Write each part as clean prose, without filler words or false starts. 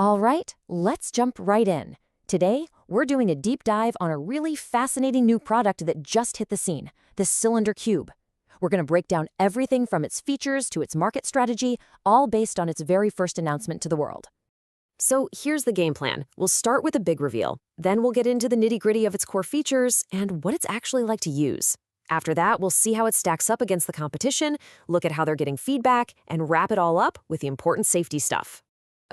All right, let's jump right in. Today, we're doing a deep dive on a really fascinating new product that just hit the scene, the Cylinder Cube. We're going to break down everything from its features to its market strategy, all based on its very first announcement to the world. So here's the game plan. We'll start with a big reveal. Then we'll get into the nitty-gritty of its core features and what it's actually like to use. After that, we'll see how it stacks up against the competition, look at how they're getting feedback, and wrap it all up with the important safety stuff.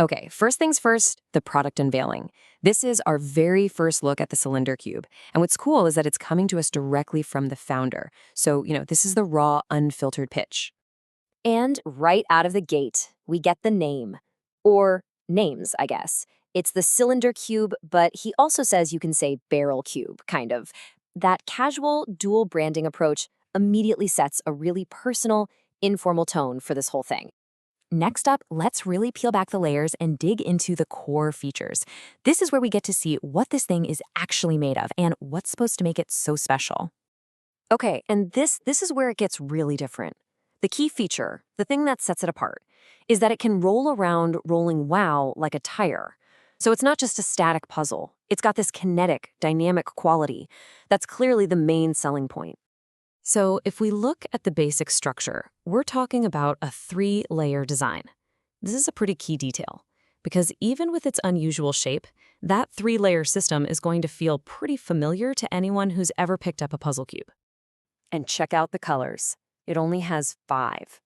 Okay, first things first, the product unveiling. This is our very first look at the Cylinder Cube. And what's cool is that it's coming to us directly from the founder. So, this is the raw, unfiltered pitch. And right out of the gate, we get the name. Or names, I guess. It's the Cylinder Cube, but he also says you can say Barrel Cube, kind of. That casual, dual branding approach immediately sets a really personal, informal tone for this whole thing. Next up, let's really peel back the layers and dig into the core features. This is where we get to see what this thing is actually made of and what's supposed to make it so special. Okay, and this is where it gets really different. The key feature, the thing that sets it apart, is that it can roll around rolling wow like a tire. So it's not just a static puzzle. It's got this kinetic, dynamic quality. That's clearly the main selling point. So if we look at the basic structure, we're talking about a 3-layer design. This is a pretty key detail, because even with its unusual shape, that 3-layer system is going to feel pretty familiar to anyone who's ever picked up a puzzle cube. And check out the colors. It only has 5.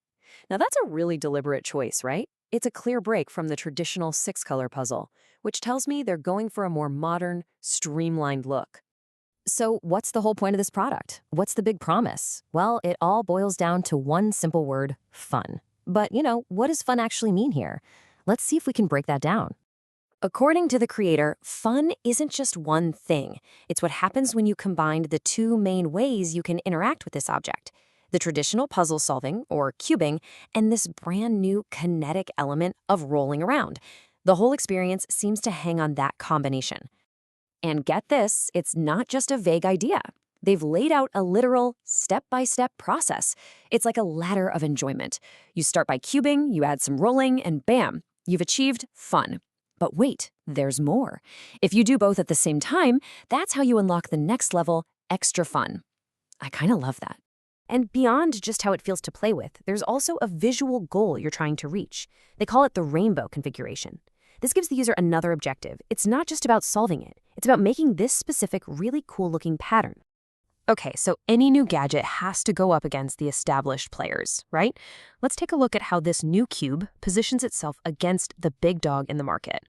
Now that's a really deliberate choice, right? It's a clear break from the traditional 6-color puzzle, which tells me they're going for a more modern, streamlined look. So what's the whole point of this product? What's the big promise? Well, it all boils down to one simple word, fun. But, what does fun actually mean here? Let's see if we can break that down. According to the creator, fun isn't just one thing. It's what happens when you combine the 2 main ways you can interact with this object. The traditional puzzle solving, or cubing, and this brand new kinetic element of rolling around. The whole experience seems to hang on that combination. And get this, it's not just a vague idea. They've laid out a literal step-by-step process. It's like a ladder of enjoyment. You start by cubing, you add some rolling, and bam, you've achieved fun. But wait, there's more. If you do both at the same time, that's how you unlock the next level, extra fun. I kind of love that. And beyond just how it feels to play with, there's also a visual goal you're trying to reach. They call it the rainbow configuration. This gives the user another objective. It's not just about solving it. It's about making this specific, really cool-looking pattern. Okay, so any new gadget has to go up against the established players, right? Let's take a look at how this new cube positions itself against the big dog in the market.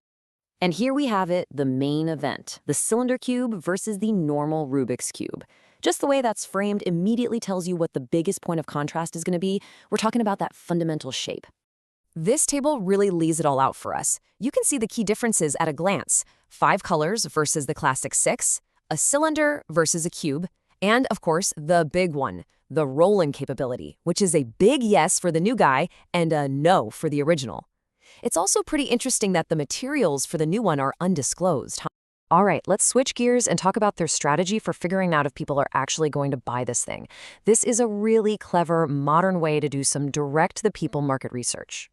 And here we have it, the main event, the Cylinder Cube versus the normal Rubik's Cube. Just the way that's framed immediately tells you what the biggest point of contrast is going to be. We're talking about that fundamental shape. This table really lays it all out for us. You can see the key differences at a glance. 5 colors versus the classic 6, a cylinder versus a cube, and, of course, the big one, the rolling capability, which is a big yes for the new guy and a no for the original. It's also pretty interesting that the materials for the new one are undisclosed. All right, let's switch gears and talk about their strategy for figuring out if people are actually going to buy this thing. This is a really clever, modern way to do some direct-to-the-people market research.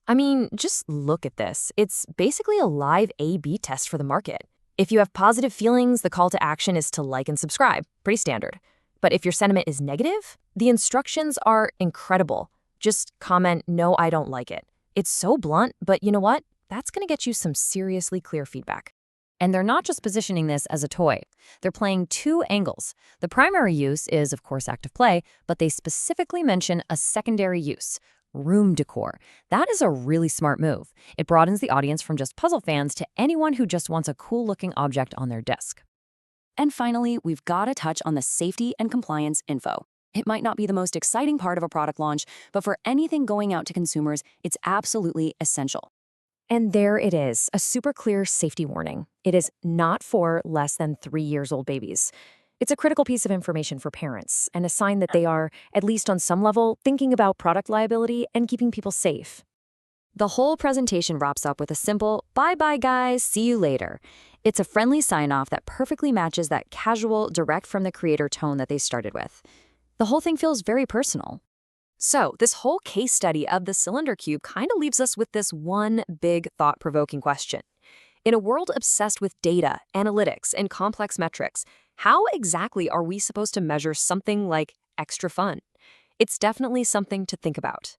I mean, just look at this. It's basically a live A/B test for the market. If you have positive feelings, the call to action is to like and subscribe. Pretty standard. But if your sentiment is negative, the instructions are incredible. Just comment, "No, I don't like it." It's so blunt, but you know what? That's going to get you some seriously clear feedback. And they're not just positioning this as a toy. They're playing 2 angles. The primary use is, of course, active play, but they specifically mention a secondary use. Room decor. That is a really smart move. It broadens the audience from just puzzle fans to anyone who just wants a cool-looking object on their desk. And finally, we've got to touch on the safety and compliance info. It might not be the most exciting part of a product launch, but for anything going out to consumers, it's absolutely essential. And there it is, a super clear safety warning. It is not for less than 3 years old babies. It's a critical piece of information for parents and a sign that they are, at least on some level, thinking about product liability and keeping people safe. The whole presentation wraps up with a simple, "Bye-bye, guys, see you later." It's a friendly sign-off that perfectly matches that casual, direct-from-the-creator tone that they started with. The whole thing feels very personal. So, this whole case study of the cylinder cube kind of leaves us with this one big thought provoking question. In a world obsessed with data, analytics, and complex metrics, how exactly are we supposed to measure something like extra fun? It's definitely something to think about.